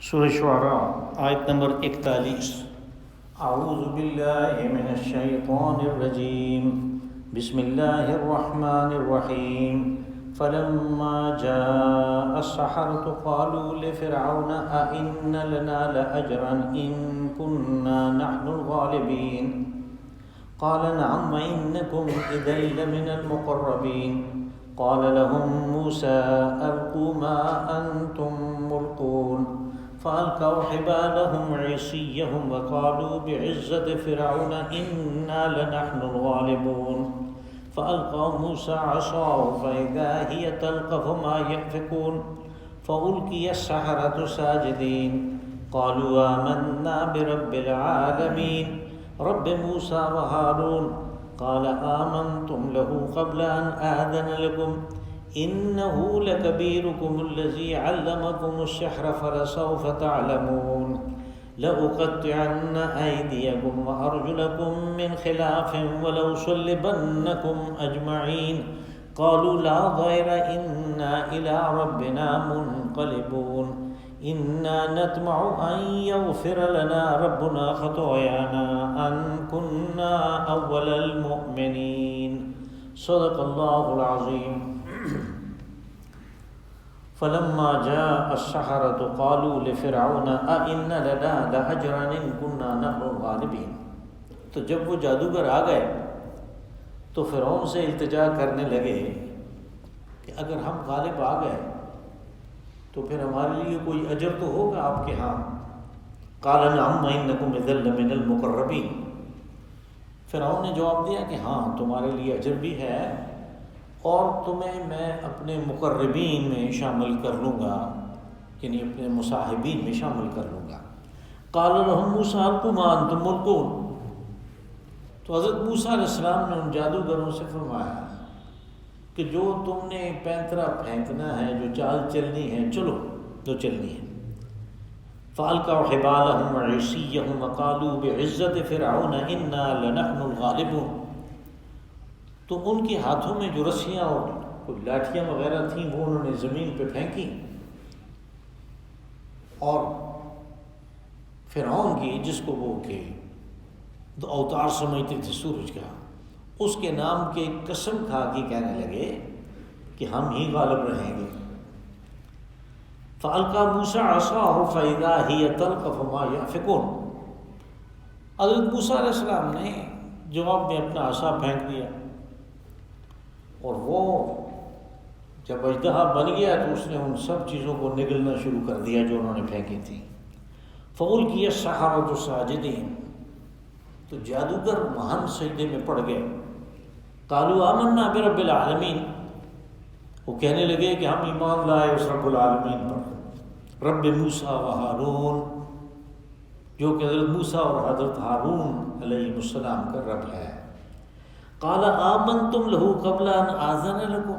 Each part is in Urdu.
سورہ شعراء آیت نمبر 41۔ اعوذ باللہ من الشیطان الرجیم، بسم اللہ الرحمن الرحیم۔ فلما جاء السحرة قالوا لفرعون أئن لنا لأجرا إن كنا نحن الغالبين قال نعم وإنكم إذا لمن المقربين قال لهم موسى ألقوا ما أنتم ملقون فألقوا حبالهم عصيهم وقالوا بعزة فرعون إنا لنحن الغالبون فألقى موسى عصاه فإذا هي تلقف ما يأفكون فألقي السحرة ساجدين قالوا آمنا برب العالمين رب موسى وهارون قال آمنتم له قبل أن آذن لكم إنه لكبيركم الذي علمكم السحر فلسوف تعلمون لأقطعن أيديكم وأرجلكم من خلاف ولأصلبنكم أجمعين قالوا لا ضير إنا إلى ربنا منقلبون إنا نطمع أن يغفر لنا ربنا خطايانا أن كنا أول المؤمنين صدق الله العظيم۔ فلما جاء السحرة قالوا لفرعون أئن لنا لأجرا إن كنا نحن الغالبين۔ تو جب وہ جادوگر آ گئے تو فرعون سے التجا کرنے لگے کہ اگر ہم غالب آ گئے تو پھر ہمارے لیے کوئی اجر تو ہوگا آپ کے ہاں۔ قال نعم وإنكم إذا لمن المقربين۔ فرعون نے جواب دیا کہ ہاں تمہارے لیے اجر بھی ہے اور تمہیں میں اپنے مقربین میں شامل کر لوں گا، یعنی اپنے مصاحبین میں شامل کر لوں گا۔ قال لهم موسیٰ القوا ما انتم ملقون۔ تو حضرت موسیٰ علیہ السلام نے ان جادوگروں سے فرمایا کہ جو تم نے پینترا پھینکنا ہے، جو چال چلنی ہے، چلو جو چلنی ہے۔ فَأَلْقَوْا حِبَالَهُمْ وَعِصِيَّهُمْ وَقَالُوا بِعِزَّةِ فِرْعَوْنَ إِنَّا لَنَحْنُ الْغَالِبُونَ۔ تو ان کے ہاتھوں میں جو رسیاں اور کوئی لاٹھیاں وغیرہ تھیں وہ انہوں نے زمین پہ پھینکی، اور فرعون کی جس کو وہ کہ دو اوتار سمجھتے تھے سورج کا، اس کے نام کے قسم کھا کے کہنے لگے کہ ہم ہی غالب رہیں گے۔ فَأَلْقَى مُوسَىٰ عَصَاهُ فَإِذَا هِيَ تَلْقَفُ مَا يَأْفِكُونَ۔ حضرت موسیٰ علیہ السلام نے جواب میں اپنا عصا پھینک دیا، اور وہ جب اژدہا بن گیا تو اس نے ان سب چیزوں کو نگلنا شروع کر دیا جو انہوں نے پھینکی تھی۔ فَأُلْقِيَ السَّحَرَةُ سَاجِدِينَ۔ تو جادوگر مہان سجدے میں پڑ گئے۔ قالوا آمنا برب العالمین۔ وہ کہنے لگے کہ ہم ایمان لائے اس رب العالمین پر، رب موسیٰ و ہارون، جو کہ حضرت موسیٰ اور حضرت ہارون علیہ السلام کا رب ہے۔ قال آمنتم له قبل ان آذن لكم۔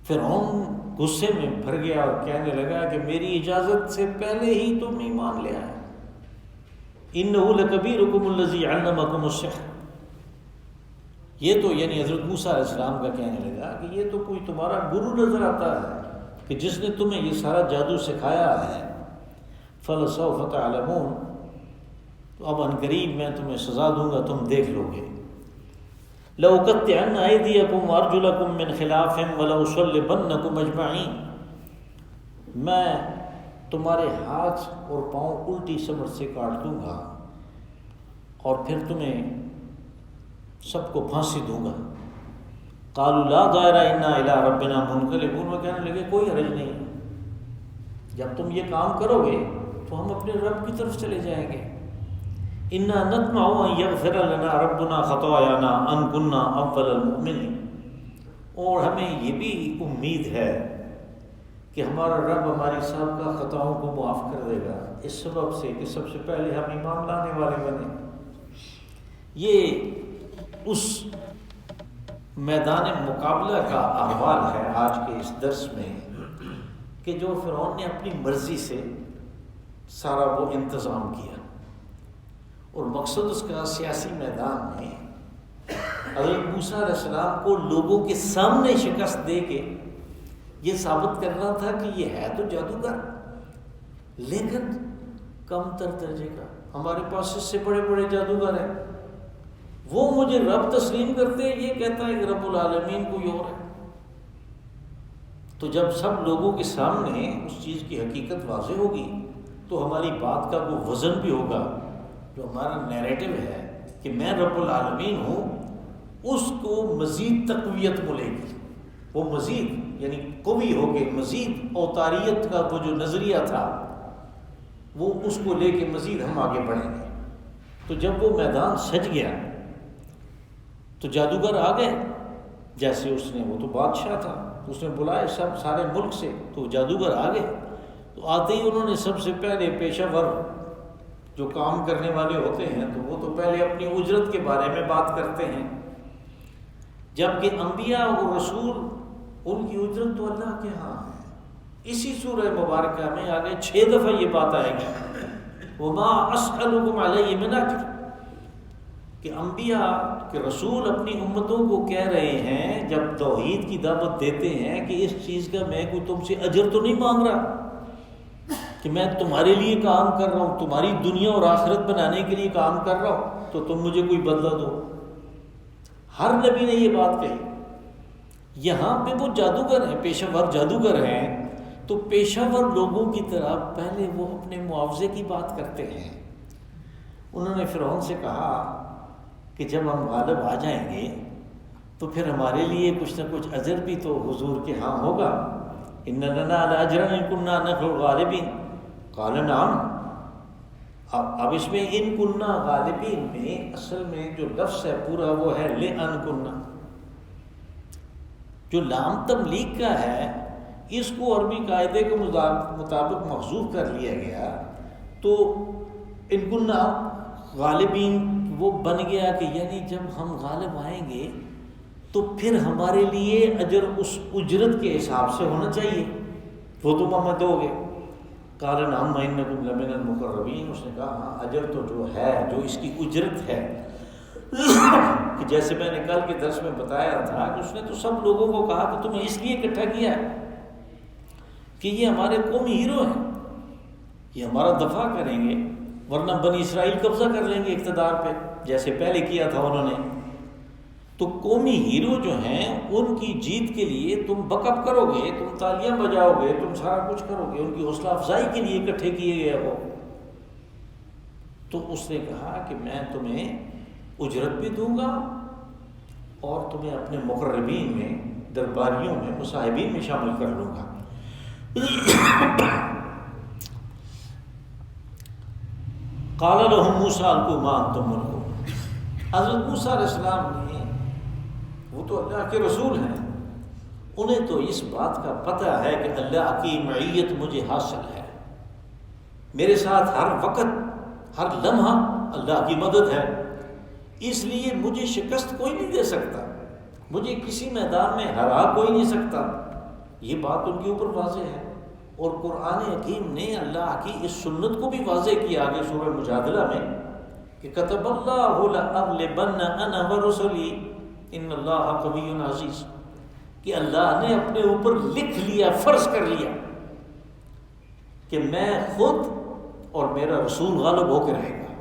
فرعون غصے میں بھر گیا اور کہنے لگا کہ میری اجازت سے پہلے ہی تم ایمان لے آئے۔ انه لکبیرکم الذی علمکم السحر۔ یہ تو یعنی حضرت موسیٰ علیہ السلام کا کہنے لگا کہ یہ تو کوئی تمہارا گرو نظر آتا ہے کہ جس نے تمہیں یہ سارا جادو سکھایا ہے۔ فلسوف تعلمون۔ تو اب عنقریب میں تمہیں سزا دوں گا، تم دیکھ لو گے۔ لَأُقَطِّعَنَّ أَيْدِيَكُمْ وَأَرْجُلَكُمْ مِنْ خِلَافٍ وَلَأُصَلِّبَنَّكُمْ أَجْمَعِينَ۔ میں تمہارے ہاتھ اور پاؤں الٹی سمت سے کاٹ دوں گا اور پھر تمہیں سب کو پھانسی دوں گا۔ قالوا لا ضَيْرَ إِنَّا إِلَىٰ رَبِّنَا مُنْقَلِبُونَ۔ وہ کہنے لگے کوئی حرج نہیں، جب تم یہ کام کرو گے تو ہم اپنے رب کی طرف چلے جائیں گے۔ اِنَّا نَطْمَعُ أَن يَغْفِرَ لَنَا رَبُّنَا خَطَايَانَا أَن كُنَّا أَوَّلَ الْمُؤْمِنِينَ۔ اور ہمیں یہ بھی امید ہے کہ ہمارا رب ہماری سابقہ خطاؤں کو معاف کر دے گا، اس سبب سے کہ سب سے پہلے ہم ایمان لانے والے بنے۔ یہ اس میدان مقابلہ کا احوال ہے آج کے اس درس میں کہ جو فرعون نے اپنی مرضی سے سارا وہ انتظام کیا، اور مقصد اس کا سیاسی میدان میں حضرت موسیٰ علیہ السلام کو لوگوں کے سامنے شکست دے کے یہ ثابت کرنا تھا کہ یہ ہے تو جادوگر، لیکن کم تر درجے کا. ہمارے پاس اس سے بڑے بڑے جادوگر ہیں، وہ مجھے رب تسلیم کرتے ہیں، یہ کہتا ہے کہ رب العالمین کوئی اور ہے. تو جب سب لوگوں کے سامنے اس چیز کی حقیقت واضح ہوگی تو ہماری بات کا وہ وزن بھی ہوگا. جو ہمارا نیریٹو ہے کہ میں رب العالمین ہوں، اس کو مزید تقویت ملے گی. وہ مزید یعنی قوی ہوگی، مزید اوتاریت کا وہ جو نظریہ تھا وہ اس کو لے کے مزید ہم آگے بڑھیں گے. تو جب وہ میدان سج گیا تو جادوگر آ گئے. جیسے اس نے، وہ تو بادشاہ تھا، اس نے بلائے سب سارے ملک سے، تو جادوگر آ گئے. تو آتے ہی انہوں نے سب سے پہلے پیشہ ور جو کام کرنے والے ہوتے ہیں تو وہ تو پہلے اپنی اجرت کے بارے میں بات کرتے ہیں، جبکہ انبیاء اور رسول ان کی اجرت تو اللہ کے ہاں ہے. اسی سورہ مبارکہ میں آگے 6 دفعہ یہ بات آئے گی، وَمَا أَسْأَلُكُمْ عَلَيْهِ مِنْ أَجْرٍ، کہ انبیاء کے رسول اپنی امتوں کو کہہ رہے ہیں جب توحید کی دعوت دیتے ہیں کہ اس چیز کا میں کوئی تم سے اجر تو نہیں مانگ رہا کہ میں تمہارے لیے کام کر رہا ہوں، تمہاری دنیا اور آخرت بنانے کے لیے کام کر رہا ہوں تو تم مجھے کوئی بدلہ دو. ہر نبی نے یہ بات کہی. یہاں پہ وہ جادوگر ہیں، پیشہ ور جادوگر ہیں، تو پیشہ ور لوگوں کی طرح پہلے وہ اپنے معاوضے کی بات کرتے ہیں. انہوں نے فرعون سے کہا کہ جب ہم غالب آ جائیں گے تو پھر ہمارے لیے کچھ نہ کچھ اجر بھی تو حضور کے ہاں ہوگا. ان لنا لاجرا ان كنا نحن الغالبین. قال نعم. اب اس میں ان كنا غالبین میں اصل میں جو لفظ ہے پورا وہ ہے لأن كنا، جو لام تملیک کا ہے اس کو عربی قاعدے کے مطابق محذوف کر لیا گیا، تو ان كنا غالبین وہ بن گیا کہ یعنی جب ہم غالب آئیں گے تو پھر ہمارے لیے اجر اس اجرت کے حساب سے ہونا چاہیے، وہ تم ہمیں دو گے. قال نعم وانکم لمن المقربین. اس نے کہا ہاں اجر تو جو ہے، جو اس کی اجرت ہے کہ جیسے میں نے کل کے درس میں بتایا تھا کہ اس نے تو سب لوگوں کو کہا کہ تمہیں اس لیے اکٹھا کیا ہے کہ یہ ہمارے قومی ہیرو ہیں، یہ ہمارا دفاع کریں گے، ورنہ بنی اسرائیل قبضہ کر لیں گے اقتدار پہ جیسے پہلے کیا تھا انہوں نے. تو قومی ہیرو جو ہیں ان کی جیت کے لیے تم بک اپ کرو گے، تم تالیاں بجاؤ گے، تم سارا کچھ کرو گے، ان کی حوصلہ افزائی کے لیے اکٹھے کیے گئے ہو. تو اس نے کہا کہ میں تمہیں اجرت بھی دوں گا اور تمہیں اپنے مقربین میں، درباریوں میں، مصاحبین میں شامل کر لوں گا. قال لهم موسیٰ القوا ما انتم ملقون. حضرت موسیٰ علیہ السلام نے، وہ تو اللہ کے رسول ہیں، انہیں تو اس بات کا پتہ ہے کہ اللہ کی معیت مجھے حاصل ہے، میرے ساتھ ہر وقت ہر لمحہ اللہ کی مدد ہے، اس لیے مجھے شکست کوئی نہیں دے سکتا، مجھے کسی میدان میں ہرا کوئی نہیں سکتا. یہ بات ان کے اوپر واضح ہے. اور قرآن حکیم نے اللہ کی اس سنت کو بھی واضح کیا آگے سورہ مجادلہ میں کہ کتب اللہ لأغلبن انا ورسلی ان اللہ قوی عزیز، کہ اللہ نے اپنے اوپر لکھ لیا، فرض کر لیا کہ میں خود اور میرا رسول غالب ہو کے رہے گا،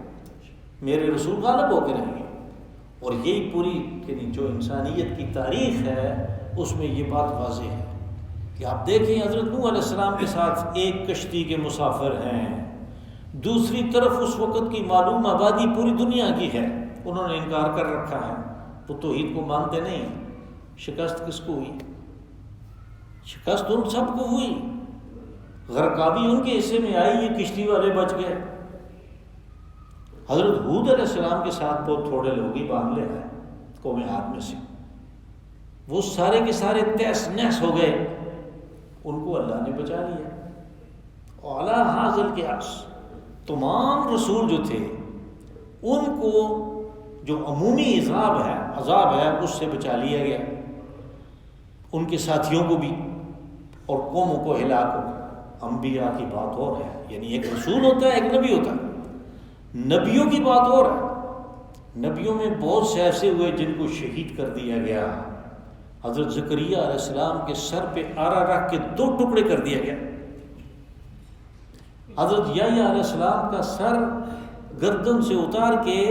میرے رسول غالب ہو کے رہیں گے. اور یہی پوری یعنی جو انسانیت کی تاریخ ہے اس میں یہ بات واضح ہے کہ آپ دیکھیں حضرت نوح علیہ السلام کے ساتھ ایک کشتی کے مسافر ہیں، دوسری طرف اس وقت کی معلوم آبادی پوری دنیا کی ہے، انہوں نے انکار کر رکھا ہے، وہ توحید کو مانتے نہیں. شکست کس کو ہوئی؟ شکست ان سب کو ہوئی، غرقابی ان کے حصے میں آئی، یہ کشتی والے بچ گئے. حضرت ہود علیہ السلام کے ساتھ بہت تھوڑے لوگ ہی باندھ لے آئے قوم عاد میں سے، وہ سارے کے سارے تہس نہس ہو گئے، ان کو اللہ نے بچا لیا. اعلیٰ حاضر کے عکس تمام رسول جو تھے ان کو جو عمومی عذاب ہے اس سے بچا لیا گیا، ان کے ساتھیوں کو بھی اور قوموں کو ہلاک ہو. انبیاء کی بات اور ہے، یعنی ایک رسول ہوتا ہے ایک نبی ہوتا ہے، نبیوں کی بات اور ہے. نبیوں میں بہت سے ایسے ہوئے جن کو شہید کر دیا گیا. حضرت زکریا علیہ السلام کے سر پہ آرا رکھ کے 2 ٹکڑے کر دیا گیا. حضرت یحییٰ علیہ السلام کا سر گردن سے اتار کے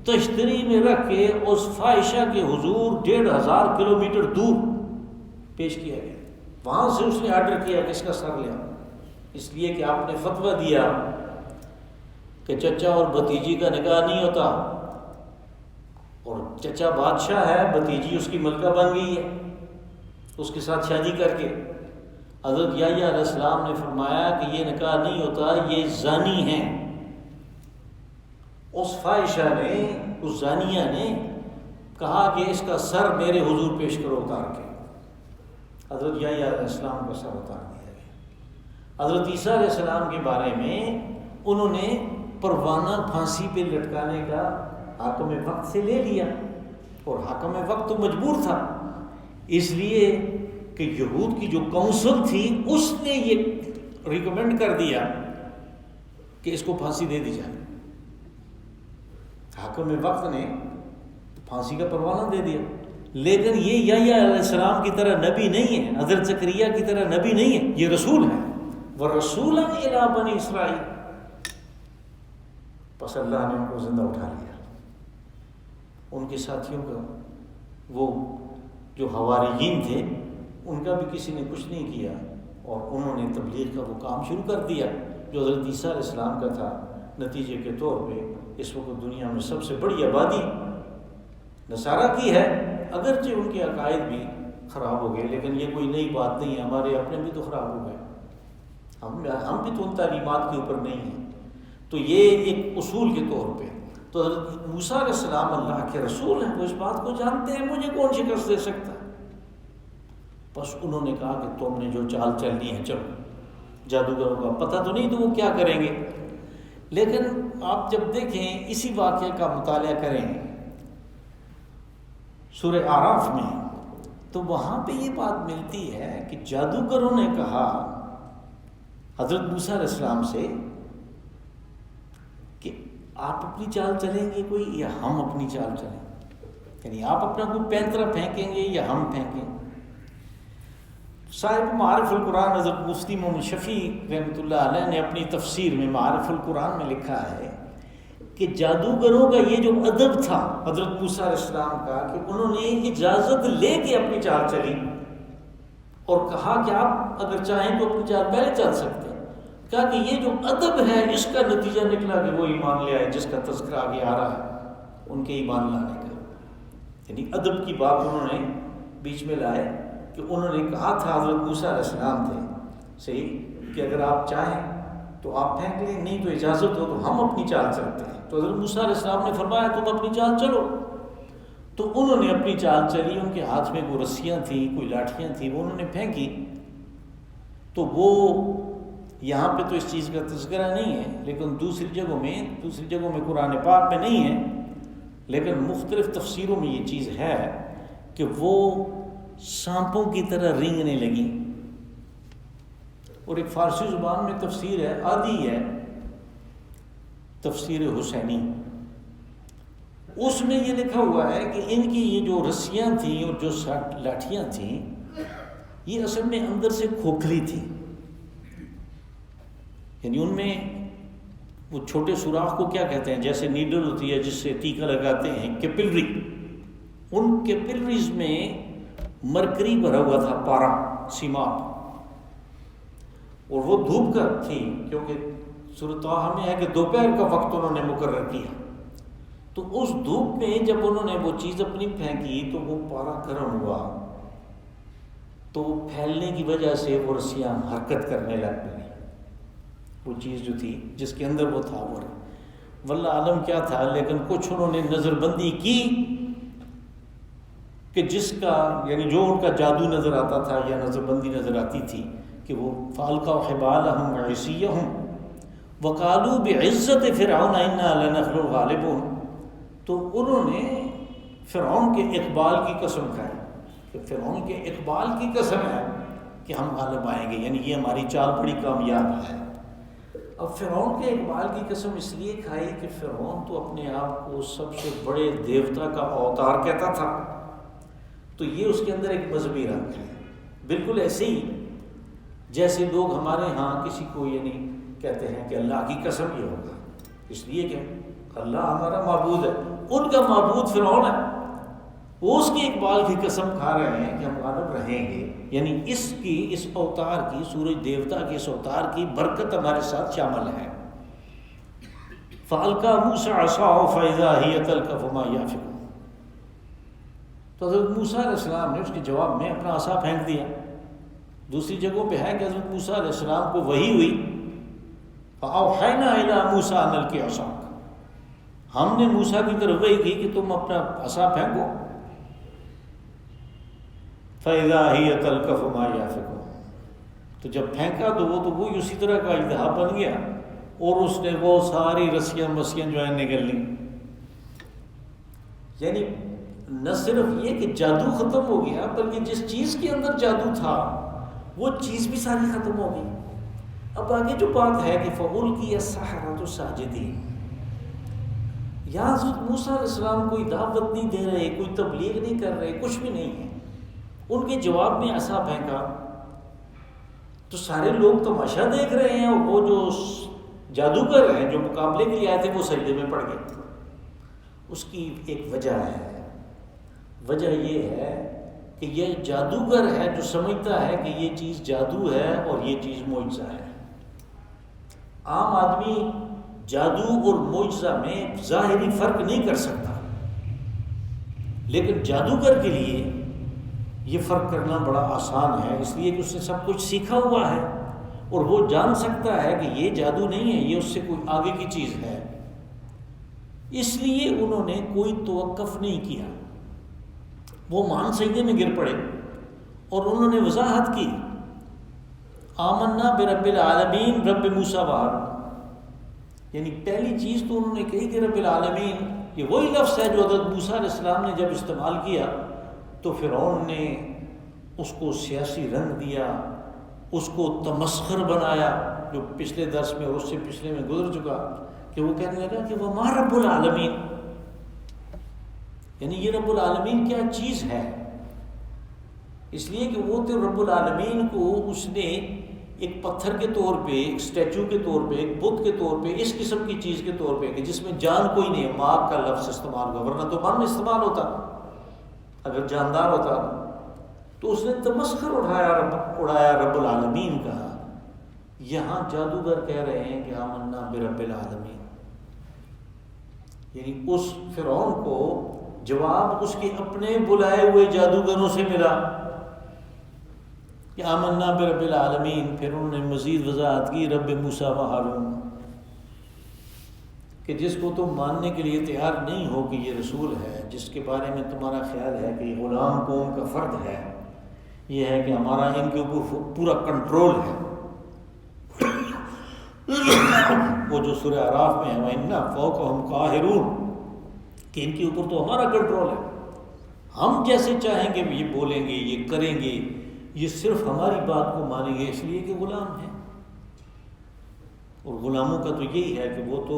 تشتری میں رکھ کے اس فاحشہ کے حضور 1500 کلومیٹر دور پیش کیا گیا. وہاں سے اس نے آرڈر کیا کہ اس کا سر لیا، اس لیے کہ آپ نے فتویٰ دیا کہ چچا اور بھتیجی کا نکاح نہیں ہوتا، اور چچا بادشاہ ہے، بھتیجی اس کی ملکہ بن گئی ہے، اس کے ساتھ شادی کر کے. حضرت یحییٰ علیہ السلام نے فرمایا کہ یہ نکاح نہیں ہوتا، یہ زانی ہیں. اس فاحشہ نے، اس زانیہ نے کہا کہ اس کا سر میرے حضور پیش کرو اتار کے. حضرت یحییٰ علیہ السلام کا سر اتار دیا گیا. حضرت عیسیٰ علیہ السلام کے بارے میں انہوں نے پروانہ پھانسی پہ لٹکانے کا حاکم وقت سے لے لیا، اور حاکم وقت تو مجبور تھا، اس لیے کہ یہود کی جو کونسل تھی اس نے یہ ریکمینڈ کر دیا کہ اس کو پھانسی دے دی جائے. حاکم وقت نے پھانسی کا پروانہ دے دیا. لیکن یہ یحییٰ علیہ السلام کی طرح نبی نہیں ہے، حضرت زکریا کی طرح نبی نہیں ہے، یہ رسول ہے. وَرَسُولًا إِلَىٰ بَنِي إِسرائِيلَ. بس اللہ نے ان کو زندہ اٹھا لیا. ان کے ساتھیوں کا، وہ جو حواریین تھے، ان کا بھی کسی نے کچھ نہیں کیا، اور انہوں نے تبلیغ کا وہ کام شروع کر دیا جو حضرت عیسیٰ علیہ السلام کا تھا. نتیجے کے طور پہ اس وقت دنیا میں سب سے بڑی آبادی نصارہ کی ہے. اگرچہ ان کے عقائد بھی خراب ہو گئے، لیکن یہ کوئی نئی بات نہیں ہے، ہمارے اپنے بھی تو خراب ہو گئے، ہم بھی تو ان تعلیمات کے اوپر نہیں ہیں. تو یہ ایک اصول کے طور پہ تو حضرت موسیٰ علیہ السلام اللہ کے رسول ہیں، وہ اس بات کو جانتے ہیں، مجھے کون شکست دے سکتا. بس انہوں نے کہا کہ تم نے جو چال چلنی ہے چلو. جادوگروں کا پتہ تو نہیں تو وہ کیا کریں گے. لیکن آپ جب دیکھیں اسی واقعے کا مطالعہ کریں سورہ اعراف میں، تو وہاں پہ یہ بات ملتی ہے کہ جادوگروں نے کہا حضرت موسیٰ علیہ السلام سے کہ آپ اپنی چال چلیں گے کوئی یا ہم اپنی چال چلیں، یعنی آپ اپنا کوئی پینترا پھینکیں گے یا ہم پھینکیں. صاحب معارف القرآن حضرت مفتی محمد شفیع رحمۃ اللہ علیہ نے اپنی تفسیر میں معارف القرآن میں لکھا ہے کہ جادوگروں کا یہ جو ادب تھا حضرت موسیٰ علیہ السلام کا کہ انہوں نے اجازت لے کے اپنی چال چلی اور کہا کہ آپ اگر چاہیں تو اپنی چال پہلے چل سکتے ہیں. کہا کہ یہ جو ادب ہے اس کا نتیجہ نکلا کہ وہ ایمان لے آئے جس کا تذکرہ آگے آ رہا ہے ان کے ایمان لانے کا. یعنی ادب کی بات انہوں نے بیچ میں لائے کہ انہوں نے کہا تھا حضرت موسیٰ علیہ السلام تھے صحیح کہ اگر آپ چاہیں تو آپ پھینک لیں، نہیں تو اجازت ہو تو ہم اپنی چال چلتے ہیں. تو حضرت موسیٰ علیہ السلام نے فرمایا تم اپنی چال چلو. تو انہوں نے اپنی چال چلی، ان کے ہاتھ میں کوئی رسیاں تھیں، کوئی لاٹھیاں تھیں، وہ انہوں نے پھینکی. تو وہ یہاں پہ تو اس چیز کا تذکرہ نہیں ہے، لیکن دوسری جگہوں میں قرآن پاک میں نہیں ہے، لیکن مختلف تفسیروں میں یہ چیز ہے کہ وہ سانپوں کی طرح رینگنے لگیں. اور ایک فارسی زبان میں تفسیر ہے، آدھی ہے تفسیر حسینی، اس میں یہ لکھا ہوا ہے کہ ان کی یہ جو رسیاں تھیں اور جو لاٹھیاں تھیں یہ اصل میں اندر سے کھوکھلی تھی، یعنی ان میں وہ چھوٹے سوراخ کو کیا کہتے ہیں، جیسے نیڈل ہوتی ہے جس سے ٹیکا لگاتے ہیں، کیپلری، ان کیپلریز میں مرکری بھرا ہوا تھا، پارا سیماب، اور وہ دھوپ کا تھی کیونکہ سورۃ طٰہٰ میں ہے کہ دوپہر کا وقت انہوں نے مقرر کیا. تو اس دھوپ میں جب انہوں نے وہ چیز اپنی پھینکی تو وہ پارا گرم ہوا، تو وہ پھیلنے کی وجہ سے وہ رسیاں حرکت کرنے لگ گئی. وہ چیز جو تھی جس کے اندر وہ تھا، وہ واللہ عالم کیا تھا، لیکن کچھ انہوں نے نظر بندی کی کہ جس کا یعنی جو ان کا جادو نظر آتا تھا یا نظر بندی نظر آتی تھی کہ وہ فَأَلْقَوْا حِبَالَهُمْ وَعِصِيَّهُمْ وَقَالُوا بِعِزَّةِ فِرْعَوْنَ إِنَّا لَنَحْنُ الْغَالِبُونَ. تو انہوں نے فرعون کے اقبال کی قسم کھائی کہ فرعون کے اقبال کی قسم ہے کہ ہم غالب آئیں گے، یعنی یہ ہماری چال بڑی کامیاب ہے. اب فرعون کے اقبال کی قسم اس لیے کھائی کہ فرعون تو اپنے آپ کو سب سے بڑے دیوتا کا اوتار کہتا تھا، تو یہ اس کے اندر ایک مذہبی رنگ ہے. بالکل ایسے ہی جیسے لوگ ہمارے ہاں کسی کو یعنی کہتے ہیں کہ اللہ کی قسم یہ ہوگا، اس لیے کہ اللہ ہمارا معبود ہے، ان کا معبود فرعون ہے، وہ اس کے اقبال کی قسم کھا رہے ہیں کہ ہم غالب رہیں گے، یعنی اس اوتار کی، سورج دیوتا کے اس اوتار کی برکت ہمارے ساتھ شامل ہے۔ فَأَلْقَىٰ مُوسَىٰ عَصَاهُ فَإِذَا هِيَ تَلْقَفُ مَا يَأْفِكُونَ، تو حضرت موسیٰ علیہ السلام نے اس کے جواب میں اپنا عصا پھینک دیا۔ دوسری جگہوں پہ ہے کہ حضرت موسیٰ علیہ السلام کو وحی ہوئی، فَأَوْحَيْنَا إِلَىٰ مُوسَىٰ أَنْ أَلْقِ عَصَاكَ، ہم نے موسیٰ کی طرف وحی کی کہ تم اپنا عصا پھینکو، فَإِذَا هِيَ تَلْقَفُ مَا يَأْفِكُونَ، تو جب پھینکا تو وہ اسی طرح کا اجدہا بن گیا، اور اس نے وہ ساری رسیاں جو ہیں نگل لیں۔ یعنی نہ صرف یہ کہ جادو ختم ہو گیا، بلکہ جس چیز کے اندر جادو تھا وہ چیز بھی ساری ختم ہو گئی۔ اب آگے جو بات ہے کہ فَأُلْقِيَ السَّحَرَةُ سَاجِدِينَ، یہاں حضرت موسیٰ علیہ السلام کوئی دعوت نہیں دے رہے، کوئی تبلیغ نہیں کر رہے، کچھ بھی نہیں ہے، ان کے جواب میں عصا پھینکا تو سارے لوگ تماشا دیکھ رہے ہیں، اور وہ جو جادوگر ہیں جو مقابلے کے لیے آئے تھے وہ سجدے میں پڑ گئے۔ اس کی ایک وجہ ہے، وجہ یہ ہے کہ یہ جادوگر ہے جو سمجھتا ہے کہ یہ چیز جادو ہے اور یہ چیز معجزہ ہے۔ عام آدمی جادو اور معجزہ میں ظاہری فرق نہیں کر سکتا، لیکن جادوگر کے لیے یہ فرق کرنا بڑا آسان ہے، اس لیے کہ اس نے سب کچھ سیکھا ہوا ہے، اور وہ جان سکتا ہے کہ یہ جادو نہیں ہے، یہ اس سے کوئی آگے کی چیز ہے۔ اس لیے انہوں نے کوئی توقف نہیں کیا، وہ مان سجدے میں گر پڑے، اور انہوں نے وضاحت کی، آمنا برب العالمین رب موسیٰ و ہارون، یعنی پہلی چیز تو انہوں نے کہی کہ رب العالمین، یہ وہی لفظ ہے جو حضرت موسیٰ علیہ السلام نے جب استعمال کیا تو فرعون نے اس کو سیاسی رنگ دیا، اس کو تمسخر بنایا، جو پچھلے درس میں اور اس سے پچھلے میں گزر چکا، کہ وہ کہنے لگا کہ وما رب العالمین، یعنی یہ رب العالمین کیا چیز ہے، اس لیے کہ وہ تو رب العالمین کو اس نے ایک پتھر کے طور پہ، ایک اسٹیچو کے طور پہ، ایک بت کے طور پہ، اس قسم کی چیز کے طور پہ کہ جس میں جان کوئی نہیں ہے، ماں کا لفظ استعمال ہوا، ورنہ تو من استعمال ہوتا اگر جاندار ہوتا، تو اس نے تمسخر اڑایا رب العالمین کا۔ یہاں جادوگر کہہ رہے ہیں کہ آمنا برب العالمین، یعنی اس فرعون کو جواب اس کے اپنے بلائے ہوئے جادوگروں سے ملا کہ آمنا برب العالمین۔ پھر انہوں نے مزید وضاحت کی رب موسیٰ و ہارون، کہ جس کو تم ماننے کے لیے تیار نہیں ہو کہ یہ رسول ہے، جس کے بارے میں تمہارا خیال ہے کہ یہ غلام قوم کا فرد ہے، یہ ہے کہ ہمارا ان کے اوپر پورا کنٹرول ہے، وہ جو سورہ اعراف میں ہے وَإِنَّا فَوْقَهُمْ قَاهِرُونَ، کہ ان کے اوپر تو ہمارا کنٹرول ہے، ہم جیسے چاہیں گے یہ بولیں گے، یہ کریں گے، یہ صرف ہماری بات کو مانیں گے، اس لیے کہ غلام ہیں۔ اور غلاموں کا تو یہی ہے کہ وہ تو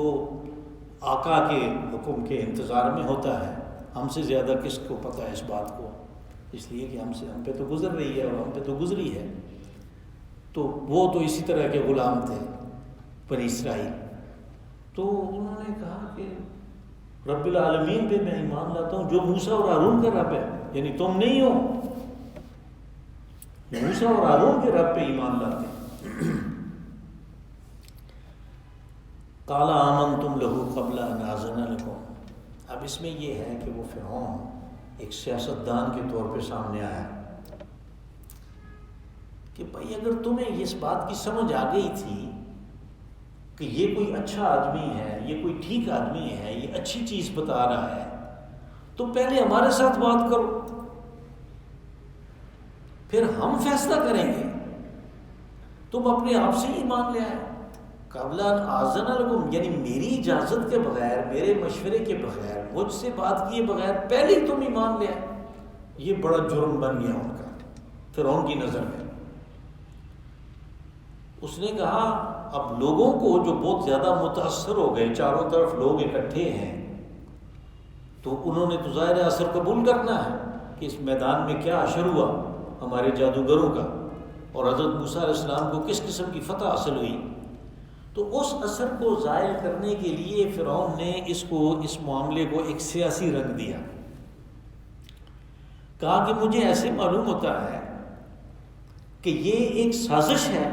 آقا کے حکم کے انتظار میں ہوتا ہے، ہم سے زیادہ کس کو پتہ ہے اس بات کو، اس لیے کہ ہم پہ تو گزر رہی ہے اور ہم پہ تو گزری ہے۔ تو وہ تو اسی طرح کے غلام تھے بنی اسرائیل، تو انہوں نے کہا کہ رب العالمین پہ میں ایمان لاتا ہوں جو موسیٰ اور ہارون کا رب ہے، یعنی تم نہیں ہو، موسیٰ اور ہارون کے رب پہ ایمان لاتے ہیں۔ قال آمنتم لہ قبل ان آذن لکم، اب اس میں یہ ہے کہ وہ فرعون ایک سیاستدان کے طور پہ سامنے آیا کہ بھائی اگر تمہیں اس بات کی سمجھ آ گئی تھی کہ یہ کوئی اچھا آدمی ہے، یہ کوئی ٹھیک آدمی ہے، یہ اچھی چیز بتا رہا ہے، تو پہلے ہمارے ساتھ بات کرو، پھر ہم فیصلہ کریں گے، تم اپنے آپ سے ہی مان لے آئے۔ قبل ان آذن لکم، یعنی میری اجازت کے بغیر، میرے مشورے کے بغیر، مجھ سے بات کیے بغیر پہلے ہی تم ایمان لے آئے، یہ بڑا جرم بن گیا ان کا فرعون کی نظر میں۔ اس نے کہا اب لوگوں کو جو بہت زیادہ متاثر ہو گئے، چاروں طرف لوگ اکٹھے ہیں، تو انہوں نے تو ظاہر اثر قبول کرنا ہے کہ اس میدان میں کیا اشر ہوا ہمارے جادوگروں کا، اور حضرت موسیٰ علیہ السلام کو کس قسم کی فتح حاصل ہوئی، تو اس اثر کو زائل کرنے کے لیے فرعون نے اس معاملے کو ایک سیاسی رنگ دیا. کہا کہ مجھے ایسے معلوم ہوتا ہے کہ یہ ایک سازش ہے،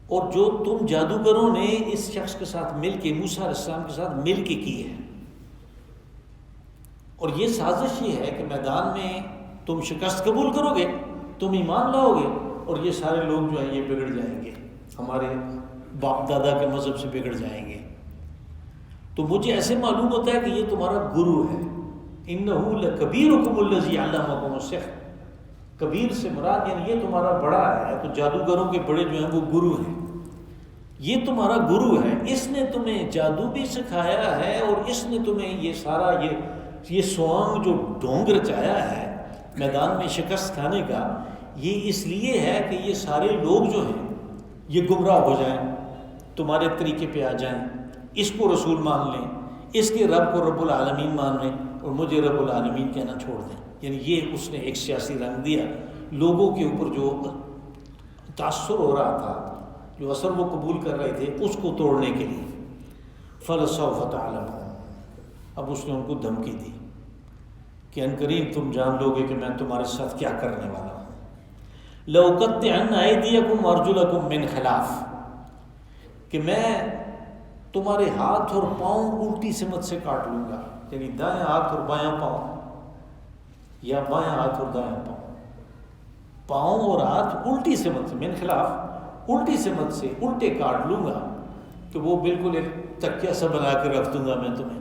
اور جو تم جادوگروں نے اس شخص کے ساتھ مل کے، موسیٰ علیہ السلام کے ساتھ مل کے کی ہے، اور یہ سازش یہ ہے کہ میدان میں تم شکست قبول کرو گے، تم ایمان لاؤ گے، اور یہ سارے لوگ جو ہیں یہ بگڑ جائیں گے، ہمارے باپ دادا کے مذہب سے بگڑ جائیں گے. تو مجھے ایسے معلوم ہوتا ہے کہ یہ تمہارا گرو ہے. اِنَّهُ لَكَبِيرُكُمُ الَّذِي عَلَّمَكُمُ السِّحْرَ، کبیر سے مراد یعنی یہ تمہارا بڑا ہے. تو جادوگروں کے بڑے جو ہیں وہ گرو ہیں، یہ تمہارا گرو ہے، اس نے تمہیں جادو بھی سکھایا ہے، اور اس نے تمہیں یہ سارا یہ سوانگ جو ڈھونگ رچایا ہے میدان میں شکست کھانے کا، یہ اس لیے ہے کہ یہ سارے لوگ جو ہیں یہ گمراہ ہو جائیں، تمہارے طریقے پہ آ جائیں، اس کو رسول مان لیں، اس کے رب کو رب العالمین مان لیں، اور مجھے رب العالمین کہنا چھوڑ دیں. یعنی یہ اس نے ایک سیاسی رنگ دیا. لوگوں کے اوپر جو تاثر ہو رہا تھا، جو اثر وہ قبول کر رہے تھے، اس کو توڑنے کے لیے. فَلَسَوْفَ تَعْلَمُونَ، اب اس نے ان کو دھمکی دی کہ عنقریب تم جان لو گے کہ میں تمہارے ساتھ کیا کرنے والا ہوں. لَأُقَطِّعَنَّ أَيْدِيَكُمْ وَأَرْجُلَكُمْ مِنْ خِلَافٍ، کہ میں تمہارے ہاتھ اور پاؤں الٹی سمت سے کاٹ لوں گا. یعنی دائیں ہاتھ اور بایاں پاؤں، یا بایاں ہاتھ اور دائیں پاؤں اور ہاتھ الٹی سمت سے، من خلاف الٹی سمت سے الٹے کاٹ لوں گا، کہ وہ بالکل ایک تکیہ سا بنا کے رکھ دوں گا میں تمہیں.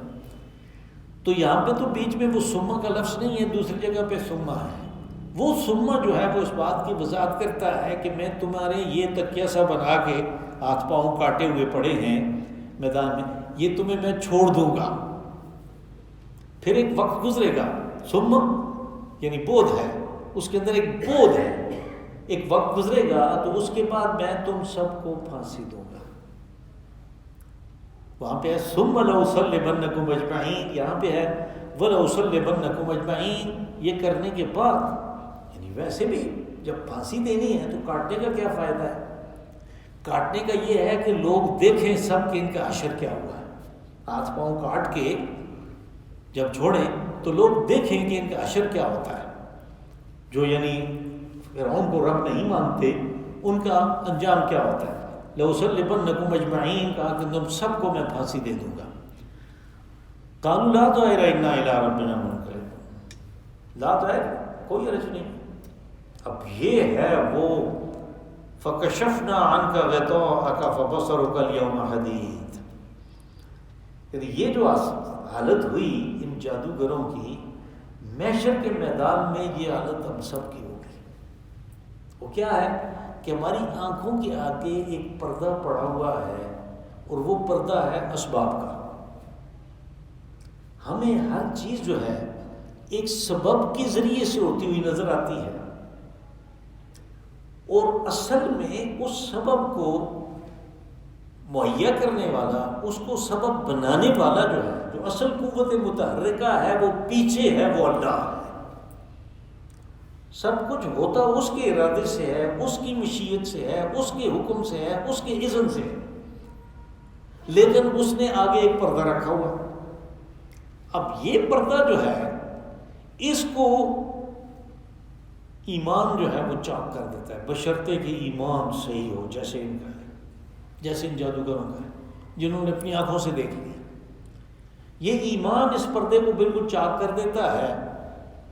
تو یہاں پہ تو بیچ میں وہ سما کا لفظ نہیں ہے، دوسری جگہ پہ سما ہے. وہ سما جو ہے وہ اس بات کی وضاحت کرتا ہے کہ میں تمہارے یہ تکیہ سا بنا کے ہاتھ پاؤں کاٹے ہوئے پڑے ہیں میدان میں، یہ تمہیں میں چھوڑ دوں گا. پھر ایک وقت گزرے گا، سما یعنی بود ہے، اس کے اندر ایک بود ہے، ایک وقت گزرے گا تو اس کے بعد میں تم سب کو پھانسی دوں گا. وہاں پہ ہے ثم لأصلبنکم اجمعین، یہاں پہ ہے ولأصلبنکم اجمعین. یہ کرنے کے بعد، یعنی ویسے بھی جب پھانسی دینی ہے تو کاٹنے کا کیا فائدہ ہے؟ کاٹنے کا یہ ہے کہ لوگ دیکھیں سب کہ ان کا حشر کیا ہوا ہے. ہاتھ پاؤں کاٹ کے جب چھوڑیں تو لوگ دیکھیں کہ ان کا حشر کیا ہوتا ہے. جو یعنی فرعون کو رب نہیں مانتے، ان کا انجام کیا ہوتا ہے. لَأُصَلِّبَنَّكُمْ أَجْمَعِينَ، کہا کہ تم سب کو میں پھانسی دے دوں گا. قَالُوا لَا ضَيْرَ إِنَّا إِلَىٰ رَبِّنَا مُنقَلِبُونَ، لا ضَيْر کوئی حرج نہیں. اب یہ ہے وہ فَكَشَفْنَا عَنْكَ غِطَاءَكَ فَبَصَرُكَ الْيَوْمَ حَدِيدٌ. یعنی یہ جو حالت ہوئی ان جادوگروں کی، محشر کے میدان میں یہ حالت ہم سب کی ہوگی. وہ کیا ہے کہ ہماری آنکھوں کے آگے ایک پردہ پڑا ہوا ہے، اور وہ پردہ ہے اسباب کا. ہمیں ہر چیز جو ہے ایک سبب کے ذریعے سے ہوتی ہوئی نظر آتی ہے، اور اصل میں اس سبب کو مہیا کرنے والا، اس کو سبب بنانے والا جو ہے، جو اصل قوت متحرکہ ہے، وہ پیچھے ہے، وہ اللہ ہے. سب کچھ ہوتا اس کے ارادے سے ہے، اس کی مشیت سے ہے، اس کے حکم سے ہے، اس کے اذن سے ہے. لیکن اس نے آگے ایک پردہ رکھا ہوا. اب یہ پردہ جو ہے اس کو ایمان جو ہے وہ چاک کر دیتا ہے، بشرطے کہ ایمان صحیح ہو، جیسے ان کا ہے، جیسے ان جادوگروں کا ہے جنہوں نے اپنی آنکھوں سے دیکھ لیا. یہ ایمان اس پردے کو بالکل چاک کر دیتا ہے،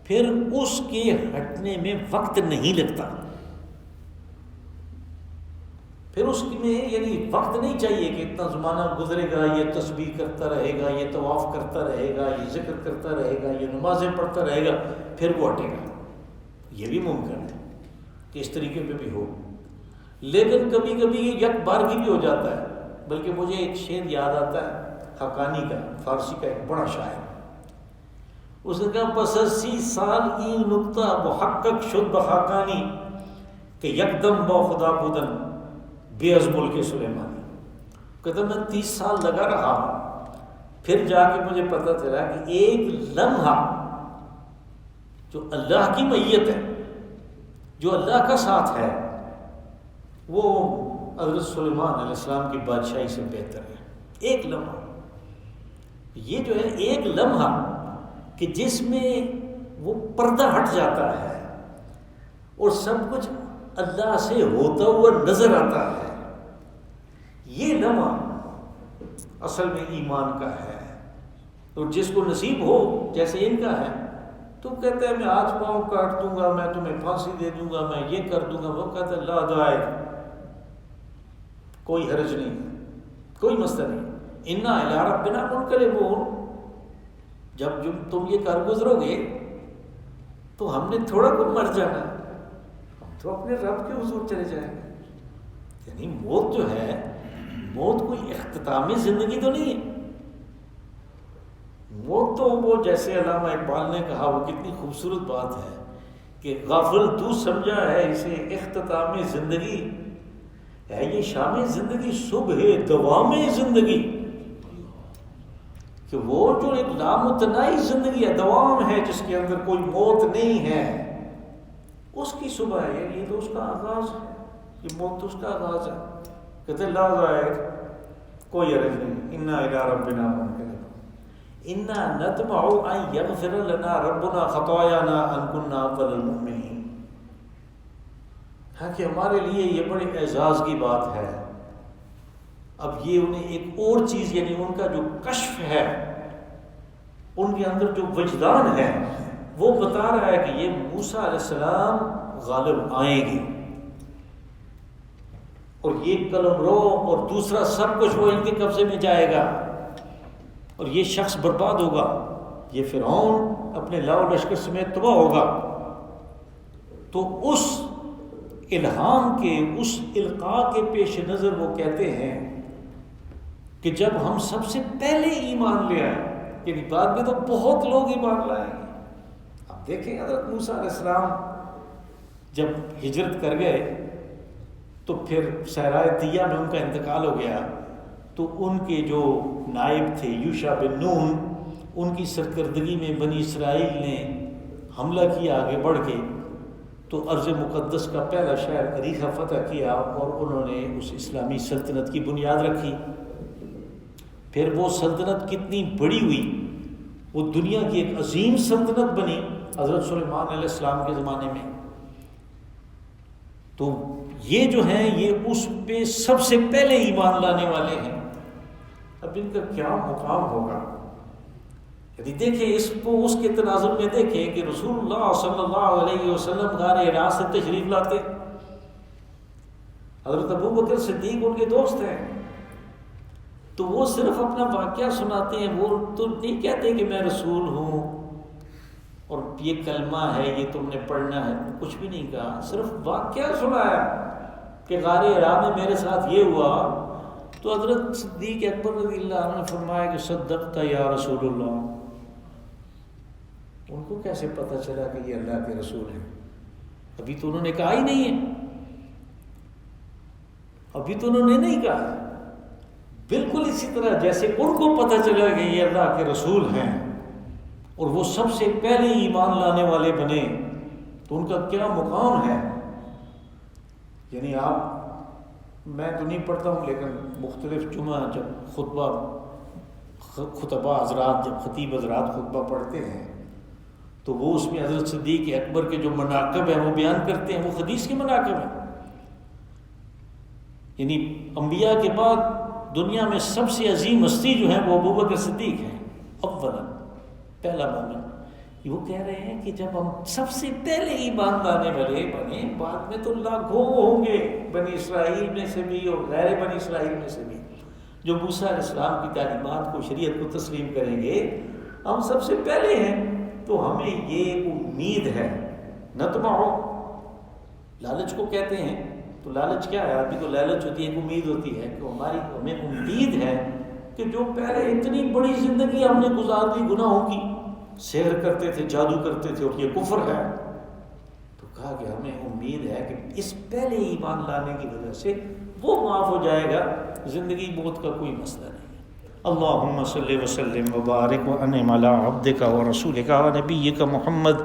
پھر اس کے ہٹنے میں وقت نہیں لگتا. پھر اس میں یعنی وقت نہیں چاہیے کہ اتنا زمانہ گزرے گا، یہ تسبیح کرتا رہے گا، یہ طواف کرتا رہے گا، یہ ذکر کرتا رہے گا، یہ نمازیں پڑھتا رہے گا، پھر وہ ہٹے گا. یہ بھی ممکن ہے کہ اس طریقے پہ بھی ہو، لیکن کبھی کبھی یہ یک بارگی بھی ہو جاتا ہے. بلکہ مجھے ایک شعر یاد آتا ہے حقانی کا، فارسی کا ایک بڑا شاعر. اس نے کہا پس از 30 سال این نکتہ محقق شد بخاقانی، کہ یکدم با خدا بودن بے از ملک سلیمانی. کہتا میں 30 سال لگا رہا، پھر جا کے مجھے پتہ چلا کہ ایک لمحہ جو اللہ کی معیت ہے، جو اللہ کا ساتھ ہے، وہ حضرت سلیمان علیہ السلام کی بادشاہی سے بہتر ہے. ایک لمحہ، یہ جو ہے ایک لمحہ کہ جس میں وہ پردہ ہٹ جاتا ہے اور سب کچھ اللہ سے ہوتا ہوا نظر آتا ہے، یہ لمحہ اصل میں ایمان کا ہے. اور جس کو نصیب ہو جیسے ان کا ہے تو کہتا ہے میں آج پاؤں کاٹ دوں گا، میں تمہیں پھانسی دے دوں گا، میں یہ کر دوں گا. وہ کہتا ہے لا دائر، کوئی حرج نہیں، کوئی مسئلہ نہیں. انا الی ربنا منقلبون، جب تم یہ کر گزرو گے تو ہم نے تھوڑا کو مر جانا، ہم تو اپنے رب کے حضور چلے جائیں گے. یعنی موت جو ہے، موت کوئی اختتامی زندگی تو نہیں ہے. موت تو وہ جیسے علامہ اقبال نے کہا، وہ کتنی خوبصورت بات ہے کہ غافل تو سمجھا ہے اسے اختتام زندگی ہے، یہ شام زندگی صبح دوام زندگی. کہ وہ جو ایک لامتناہی زندگی ہے، دوام ہے، جس کے اندر کوئی موت نہیں ہے، اس کی صبح ہے. یعنی یہ تو اس کا آغاز ہے، یہ موت تو اس کا آغاز ہے. کہتے لا ظاہر، کوئی عرض نہیں. انا الی ربنا منقلبون، انا نطمع ان یغفر لنا ربنا خطایانا ان کنا اول المؤمنین. ہاں کہ ہمارے لیے یہ بڑے اعزاز کی بات ہے. اب یہ انہیں ایک اور چیز، یعنی ان کا جو کشف ہے، ان کے اندر جو وجدان ہے، وہ بتا رہا ہے کہ یہ موسیٰ علیہ السلام غالب آئیں گے، اور یہ قلمرو اور دوسرا سب کچھ وہ ان کے قبضے میں جائے گا، اور یہ شخص برباد ہوگا، یہ فرعون اپنے لاؤ لشکر سمیت تباہ ہوگا. تو اس الہام کے، اس القاء کے پیش نظر وہ کہتے ہیں کہ جب ہم سب سے پہلے ایمان لے آئے، یعنی بعد میں تو بہت لوگ ایمان لائیں گے. اب دیکھیں حضرت موسیٰ علیہ السلام جب ہجرت کر گئے تو پھر صحرائے طیہ میں ان کا انتقال ہو گیا، تو ان کے جو نائب تھے یوشع بن نون، ان کی سرکردگی میں بنی اسرائیل نے حملہ کیا آگے بڑھ کے، تو ارض مقدس کا پہلا شہر عریخہ فتح کیا، اور انہوں نے اس اسلامی سلطنت کی بنیاد رکھی. پھر وہ سلطنت کتنی بڑی ہوئی، وہ دنیا کی ایک عظیم سلطنت بنی حضرت سلیمان علیہ السلام کے زمانے میں. تو یہ جو ہیں یہ اس پہ سب سے پہلے ایمان لانے والے ہیں. اب ان کا کیا مقام ہوگا؟ یعنی دیکھیں اس کو، اس کے تناظر میں دیکھیں کہ رسول اللہ صلی اللہ علیہ وسلم غار حرا سے تشریف لاتے، حضرت ابو بکر صدیق ان کے دوست ہیں، تو وہ صرف اپنا واقعہ سناتے ہیں. وہ تو نہیں کہتے کہ میں رسول ہوں اور یہ کلمہ ہے یہ تم نے پڑھنا ہے، کچھ بھی نہیں کہا، صرف واقعہ سنایا کہ غار حرا میں میرے ساتھ یہ ہوا. تو حضرت صدیق اکبر رضی اللہ عنہ نے فرمایا کہ صدقت یا رسول اللہ. ان کو کیسے پتہ چلا کہ یہ اللہ کے رسول ہیں؟ ابھی تو انہوں نے کہا ہی نہیں ہے، ابھی تو انہوں نے نہیں کہا. بالکل اسی طرح جیسے ان کو پتہ چلا کہ یہ اللہ کے رسول ہیں اور وہ سب سے پہلے ایمان لانے والے بنے، تو ان کا کیا مقام ہے. یعنی آپ، میں تو نہیں پڑھتا ہوں لیکن مختلف جمعہ جب خطبہ حضرات، جب خطیب حضرات خطبہ پڑھتے ہیں تو وہ اس میں حضرت صدیق اکبر کے جو مناقب ہیں وہ بیان کرتے ہیں، وہ حدیث کے مناقب ہیں. یعنی انبیاء کے بعد دنیا میں سب سے عظیم ہستی جو ہے وہ ابوبکر صدیق ہیں، اولا پہلا مومن. وہ کہہ رہے ہیں کہ جب ہم سب سے پہلے ایمان لانے والے بنے، بعد میں تو لاکھوں ہوں گے بنی اسرائیل میں سے بھی اور غیر بنی اسرائیل میں سے بھی جو موسیٰ علیہ السلام کی تعلیمات کو، شریعت کو تسلیم کریں گے. ہم سب سے پہلے ہیں، تو ہمیں یہ امید ہے. نطمع، لالچ کو کہتے ہیں. تو لالچ کیا ہے؟ ابھی تو لالچ ہوتی ہے، ایک امید ہوتی ہے کہ ہمیں امید ہے کہ جو پہلے اتنی بڑی زندگی ہم نے گزار لی گناہوں کی، سحر کرتے تھے، جادو کرتے تھے اور یہ کفر ہے، تو کہا کہ ہمیں امید ہے کہ اس پہلے ایمان لانے کی وجہ سے وہ معاف ہو جائے گا، زندگی موت کا کوئی مسئلہ نہیں. اللہم صلی وسلم وبارک وانعم علی عبدک ورسولک ونبیک محمد